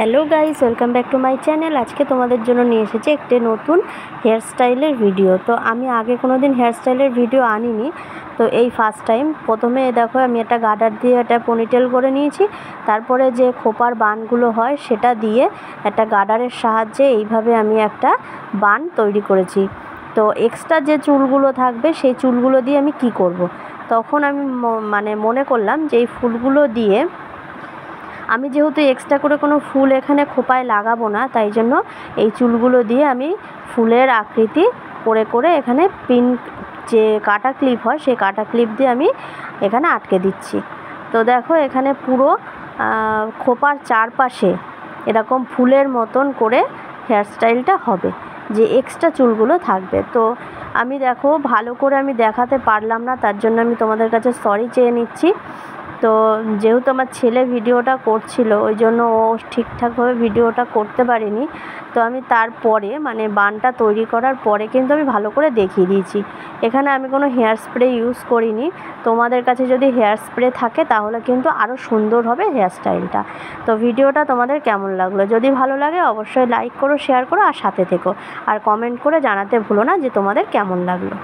Hello guys, welcome back to my channel. আজকে তোমাদের জন্য নিয়ে এসেছি একটি নতুন হেয়ার স্টাইলের ভিডিও। তো আমি আগে কোনো দিন হেয়ার স্টাইলের ভিডিও আনিনি, তো এই ফার্স্ট টাইম। প্রথমে দেখো আমি একটা গার্ডার দিয়ে একটা পনিটেল করে নিয়েছি, তারপরে যে খোপার বানগুলো হয় সেটা দিয়ে একটা গার্ডারের সাহায্যে এইভাবে আমি একটা বান তৈরি করেছি। তো এক্সট্রা যে চুলগুলো থাকবে সেই চুলগুলো দিয়ে আমি কি করব। তখন আমি মনে করলাম যে এই ফুলগুলো দিয়ে আমি যেহেতু এক্সট্রা করে কোনো ফুল এখানে খোপায় লাগাবো না, তাই জন্য এই চুলগুলো দিয়ে আমি ফুলের আকৃতি করে করে এখানে পিন যে কাটা ক্লিপ হয় সেই কাটা ক্লিপ দিয়ে আমি এখানে আটকে দিচ্ছি। তো দেখো এখানে পুরো খোপার চারপাশে এরকম ফুলের মতন করে হেয়ার স্টাইলটা হবে, যে এক্সট্রা চুলগুলো থাকবে। তো আমি দেখো ভালো করে আমি দেখাতে পারলাম না, তার জন্য আমি তোমাদের কাছে সরি চেয়ে নিচ্ছি। তো যেহেতু আমার ছেলে ভিডিওটা করছিল, ওই জন্য ও ঠিকঠাকভাবে ভিডিওটা করতে পারেনি। তো আমি তারপরে বানটা তৈরি করার পরে কিন্তু আমি ভালো করে দেখিয়ে দিয়েছি। এখানে আমি কোনো হেয়ার স্প্রে ইউজ করিনি। তোমাদের কাছে যদি হেয়ার স্প্রে থাকে তাহলে কিন্তু আরও সুন্দর হবে হেয়ার স্টাইলটা। তো ভিডিওটা তোমাদের কেমন লাগলো? যদি ভালো লাগে অবশ্যই লাইক করো, শেয়ার করো আর সাথে থেকো। আর কমেন্ট করে জানাতে ভুলো না যে তোমাদের কেমন লাগলো।